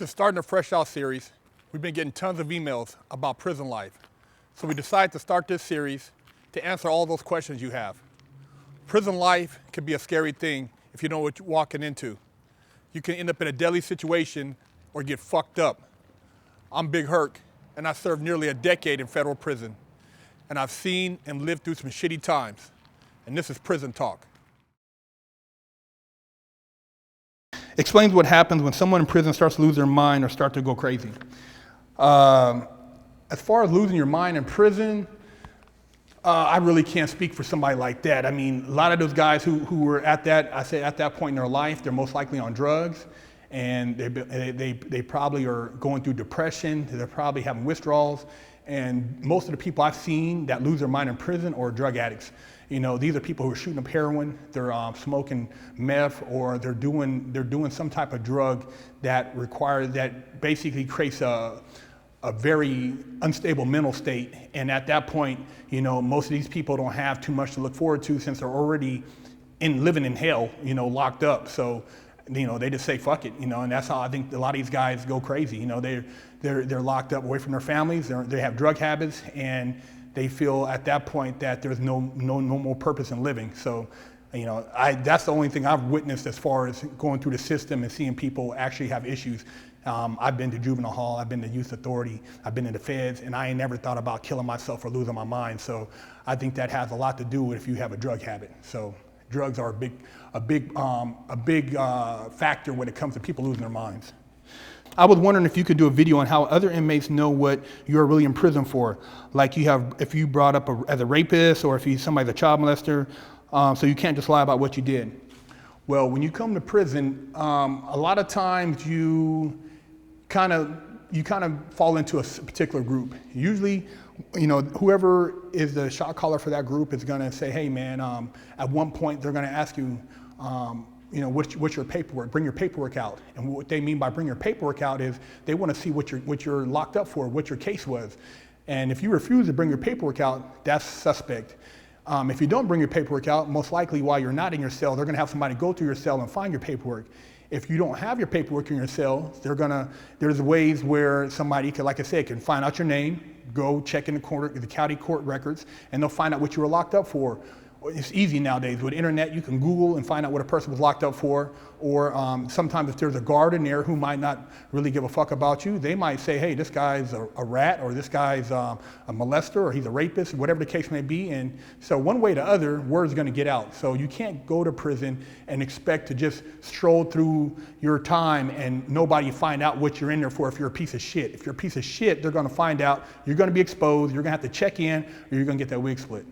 Since starting the Fresh Out series, we've been getting tons of emails about prison life. So we decided to start this series to answer all those questions you have. Prison life can be a scary thing if you know what you're walking into. You can end up in a deadly situation or get fucked up. I'm Big Herc, and I served nearly a decade in federal prison. And I've seen and lived through some shitty times. And this is Prison Talk. Explains what happens when someone in prison starts to lose their mind or start to go crazy. As far as losing your mind in prison, I really can't speak for somebody like that. I mean, a lot of those guys who were at that point in their life, they're most likely on drugs, and they probably are going through depression. They're probably having withdrawals, and most of the people I've seen that lose their mind in prison are drug addicts. You know, these are people who are shooting up heroin, they're smoking meth, or they're doing some type of drug that basically creates a very unstable mental state. And at that point, you know, most of these people don't have too much to look forward to since they're already living in hell, you know, locked up. So, you know, they just say fuck it, you know, and that's how I think a lot of these guys go crazy. You know, they're locked up away from their families, they have drug habits, and they feel at that point that there's no more purpose in living. So, you know, that's the only thing I've witnessed as far as going through the system and seeing people actually have issues. I've been to juvenile hall, I've been to youth authority, I've been in the feds, and I ain't never thought about killing myself or losing my mind. So I think that has a lot to do with if you have a drug habit. So drugs are a big factor when it comes to people losing their minds. I was wondering if you could do a video on how other inmates know what you're really in prison for. Like if you brought up as a rapist, or if somebody's a child molester, so you can't just lie about what you did. Well, when you come to prison, a lot of times you kind of fall into a particular group. Usually, you know, whoever is the shot caller for that group is gonna say, hey man, at one point they're gonna ask you, you know, what's your paperwork? Bring your paperwork out. And what they mean by bring your paperwork out is they want to see what you're locked up for, what your case was. And if you refuse to bring your paperwork out, that's suspect. If you don't bring your paperwork out, most likely while you're not in your cell, they're going to have somebody go through your cell and find your paperwork. If you don't have your paperwork in your cell, there's ways where somebody could, like I said, can find out your name, go check in the county court records, and they'll find out what you were locked up for. It's easy nowadays. With the internet, you can Google and find out what a person was locked up for. Or sometimes if there's a guard in there who might not really give a fuck about you, they might say, hey, this guy's a rat, or this guy's a molester, or he's a rapist, whatever the case may be. And so one way or the other, word's gonna get out. So you can't go to prison and expect to just stroll through your time and nobody find out what you're in there for if you're a piece of shit. If you're a piece of shit, they're gonna find out, you're gonna be exposed, you're gonna have to check in, or you're gonna get that wig split.